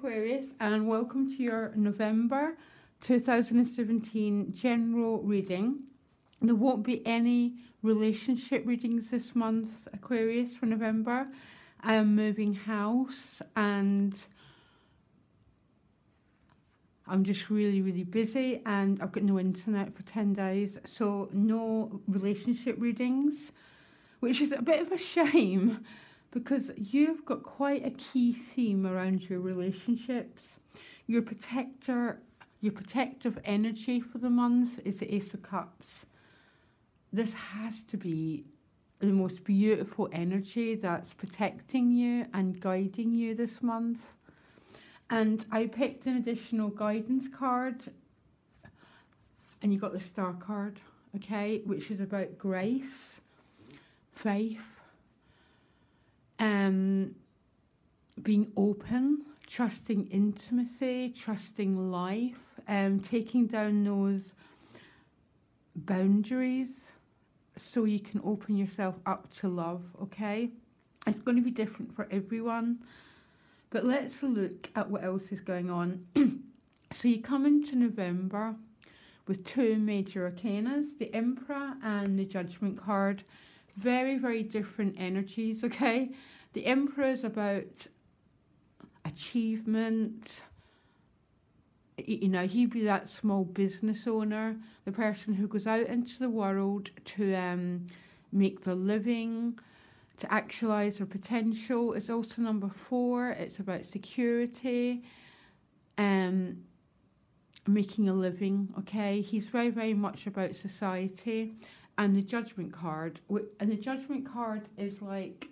Aquarius, and welcome to your November 2017 general reading. There won't be any relationship readings this month, Aquarius, for November. I am moving house and I'm just really busy, and I've got no internet for 10 days, so no relationship readings, which is a bit of a shame because you've got quite a key theme around your relationships. Your protective energy for the month is the Ace of Cups. This has to be the most beautiful energy that's protecting you and guiding you this month. And I picked an additional guidance card, and you got the Star card, okay, which is about grace, faith, being open, trusting intimacy, trusting life, taking down those boundaries so you can open yourself up to love, okay? It's going to be different for everyone, but let's look at what else is going on. So you come into November with two major arcanas, the Emperor and the Judgment card. Very different energies, okay? The Emperor is about achievement. You know, he'd be that small business owner, the person who goes out into the world to make their living, to actualize their potential. It's also number 4. It's about security, making a living, okay? He's very much about society. And the Judgment card, is like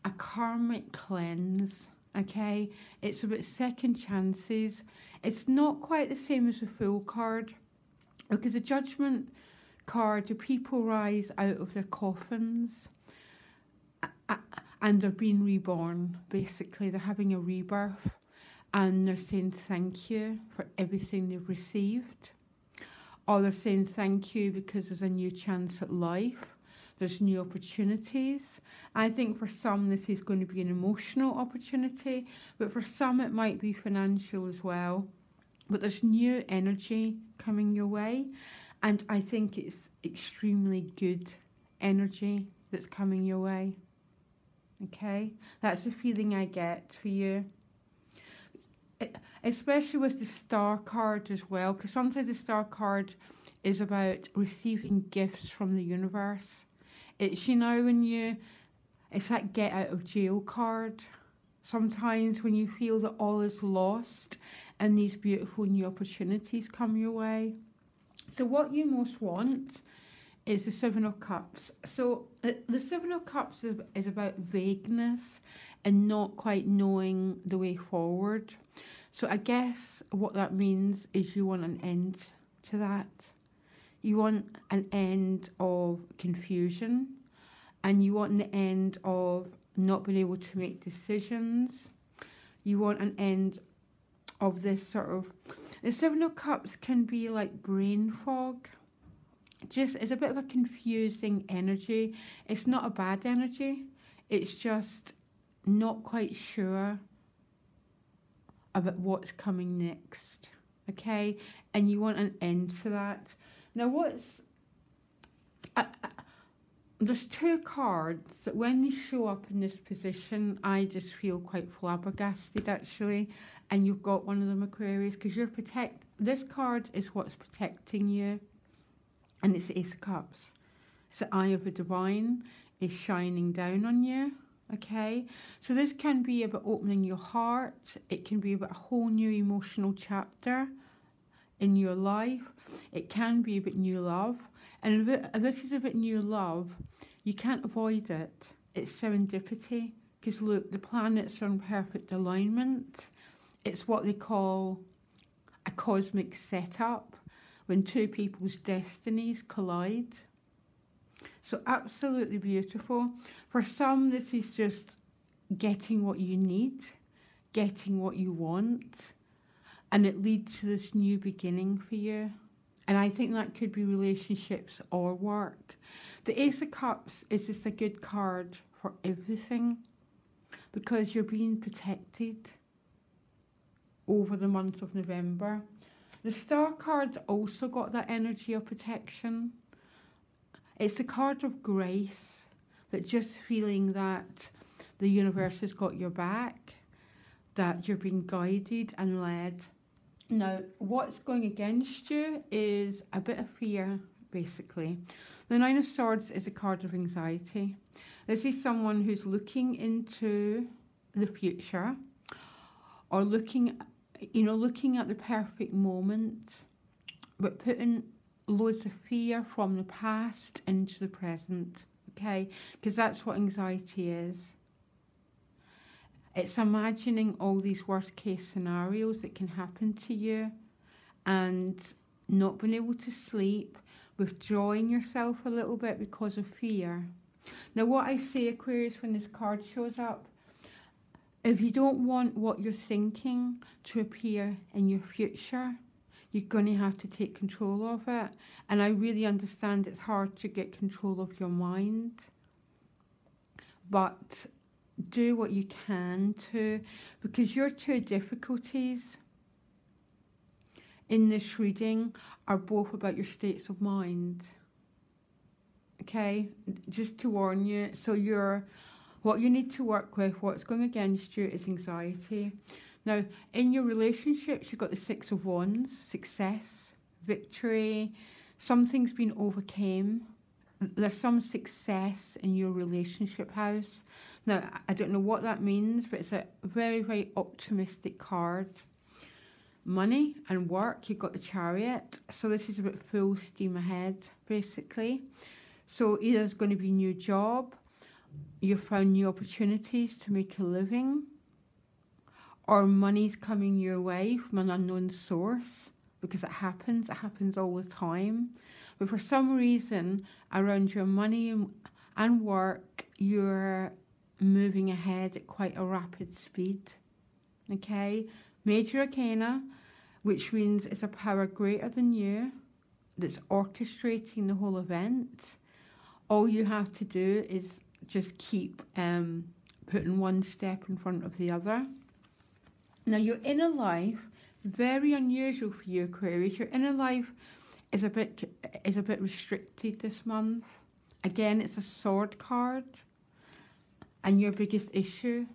a karmic cleanse, okay? It's about second chances. It's not quite the same as the Fool card, because the Judgment card, the people rise out of their coffins and they're being reborn, basically. They're having a rebirth and they're saying thank you for everything they've received. Or they're saying thank you because there's a new chance at life. There's new opportunities. I think for some this is going to be an emotional opportunity, but for some it might be financial as well. But there's new energy coming your way, and I think it's extremely good energy that's coming your way. Okay? That's the feeling I get for you. Especially with the Star card as well, because sometimes the Star card is about receiving gifts from the universe. It's, you know, it's that get out of jail card. Sometimes when you feel that all is lost and these beautiful new opportunities come your way. So what you most want is the 7 of Cups. So the 7 of Cups is about vagueness and not quite knowing the way forward. So I guess what that means is you want an end to that. You want an end of confusion, and you want the end of not being able to make decisions. You want an end of this sort of... The 7 of Cups can be like brain fog. It's a bit of a confusing energy. It's not a bad energy. It's just not quite sure about what's coming next, okay? And you want an end to that. Now there's 2 cards that when they show up in this position, I just feel quite flabbergasted actually. And you've got one of them, Aquarius, because this card is what's protecting you, and it's the Ace of Cups. It's the Eye of the Divine is shining down on you. Okay, so this can be about opening your heart. It can be about a whole new emotional chapter in your life. It can be about new love. And if this is about new love, you can't avoid it. It's serendipity. Because look, the planets are in perfect alignment. It's what they call a cosmic setup, when 2 people's destinies collide. So absolutely beautiful. For some, this is just getting what you need, getting what you want, and it leads to this new beginning for you. And I think that could be relationships or work. The Ace of Cups is just a good card for everything, because you're being protected over the month of November. The Star card's also got that energy of protection. It's a card of grace, that just feeling that the universe has got your back, that you're being guided and led. Now, what's going against you is a bit of fear, basically. The Nine of Swords is a card of anxiety. This is someone who's looking into the future, or looking at the perfect moment, but putting loads of fear from the past into the present, okay? Because that's what anxiety is. It's imagining all these worst case scenarios that can happen to you and not being able to sleep, withdrawing yourself a little bit because of fear. Now, what I say, Aquarius, when this card shows up, if you don't want what you're thinking to appear in your future, you're going to have to take control of it. And I really understand it's hard to get control of your mind, but do what you can to, because your two difficulties in this reading are both about your states of mind. Okay, just to warn you. So what you need to work with, what's going against you, is anxiety. Now, in your relationships, you've got the Six of Wands, success, victory, something's been overcome. There's some success in your relationship house. Now, I don't know what that means, but it's a very, very optimistic card. Money and work, you've got the Chariot. So this is about full steam ahead, basically. So either there's going to be a new job, you've found new opportunities to make a living, or money's coming your way from an unknown source, because it happens all the time. But for some reason, around your money and work, you're moving ahead at quite a rapid speed. Okay? Major Arcana, which means it's a power greater than you that's orchestrating the whole event. All you have to do is just keep putting one step in front of the other. Now, your inner life, very unusual for you, Aquarius. Your inner life is a bit restricted this month. Again, it's a sword card, and your biggest issue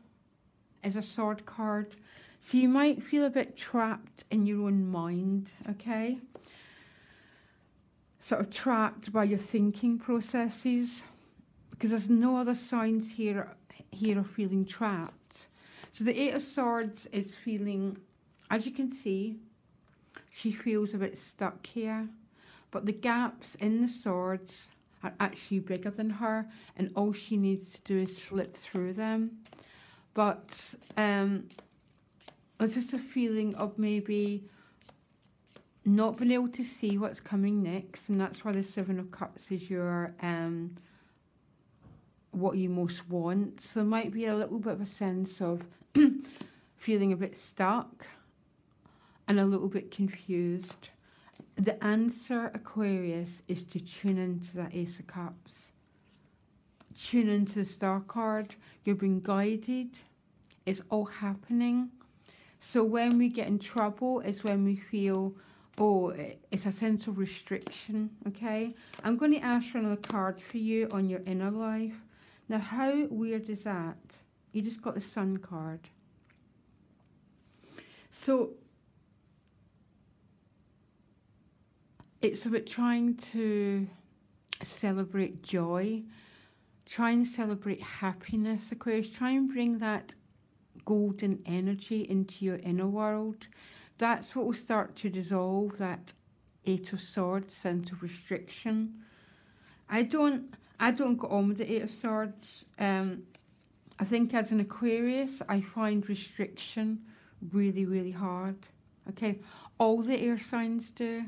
is a sword card. So you might feel a bit trapped in your own mind, okay? Sort of trapped by your thinking processes, because there's no other signs here of feeling trapped. So the Eight of Swords is feeling, as you can see, she feels a bit stuck here, but the gaps in the swords are actually bigger than her, and all she needs to do is slip through them. But there's just a feeling of maybe not being able to see what's coming next, and that's why the Seven of Cups is your what you most want. So there might be a little bit of a sense of feeling a bit stuck and a little bit confused. The answer, Aquarius, is to tune into that Ace of Cups. Tune into the Star card. You're being guided. It's all happening. So when we get in trouble is when we feel, oh, it's a sense of restriction, okay? I'm going to ask for another card for you on your inner life. Now, how weird is that? You just got the Sun card. So it's about trying to celebrate joy, try and celebrate happiness, Aquarius. Try and bring that golden energy into your inner world. That's what will start to dissolve that Eight of Swords sense of restriction. I don't go on with the Eight of Swords. I think as an Aquarius, I find restriction really, really hard. Okay, all the air signs do,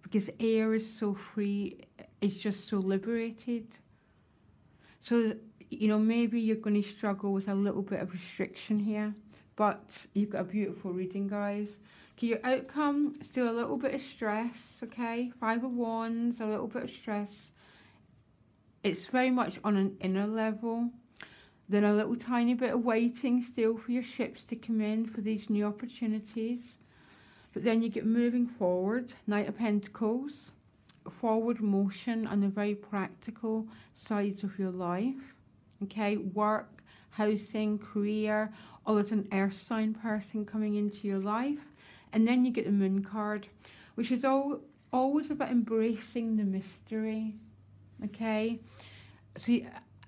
because air is so free, it's just so liberated. So, you know, maybe you're going to struggle with a little bit of restriction here, but you've got a beautiful reading, guys. Okay, your outcome, still a little bit of stress, okay? Five of Wands, a little bit of stress. It's very much on an inner level. Then a little tiny bit of waiting still for your ships to come in for these new opportunities. But then you get moving forward, Knight of Pentacles, forward motion on the very practical sides of your life. Okay, work, housing, career, or there's an earth sign person coming into your life. And then you get the Moon card, which is always about embracing the mystery. Okay, so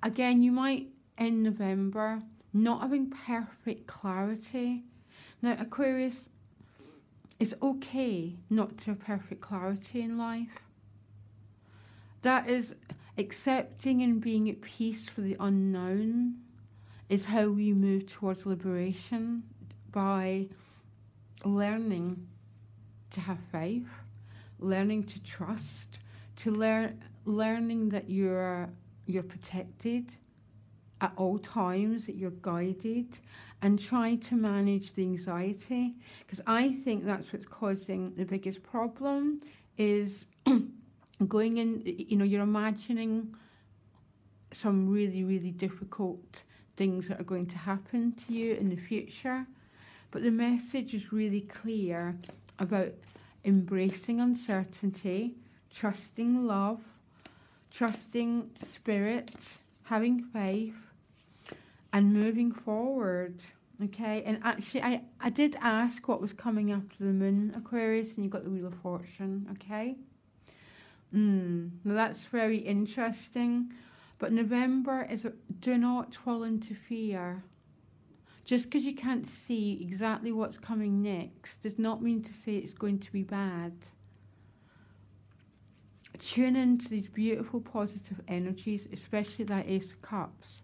again, you might in November not having perfect clarity. Now, Aquarius, it's okay not to have perfect clarity in life. That is accepting and being at peace for the unknown is how we move towards liberation, by learning to have faith, learning to trust, to learning that you're protected at all times, that you're guided, and trying to manage the anxiety. Because I think that's what's causing the biggest problem is going in, you know, you're imagining some really, really difficult things that are going to happen to you in the future. But the message is really clear about embracing uncertainty, trusting love, trusting spirit, having faith, and moving forward. Okay, and actually I did ask what was coming after the Moon, Aquarius, and you got the Wheel of Fortune. Okay, now that's very interesting. But November is do not fall into fear. Just because you can't see exactly what's coming next does not mean to say it's going to be bad. Tune into these beautiful positive energies, especially that Ace of Cups.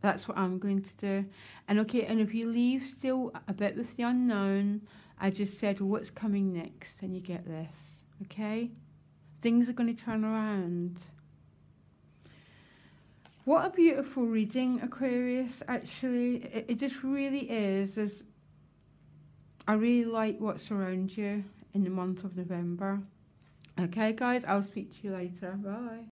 That's what I'm going to do. And okay, and if you leave still a bit with the unknown, I just said, well, what's coming next? And you get this, okay? Things are going to turn around. What a beautiful reading, Aquarius, actually. It just really is. I really like what's around you in the month of November. Okay, guys, I'll speak to you later. Bye.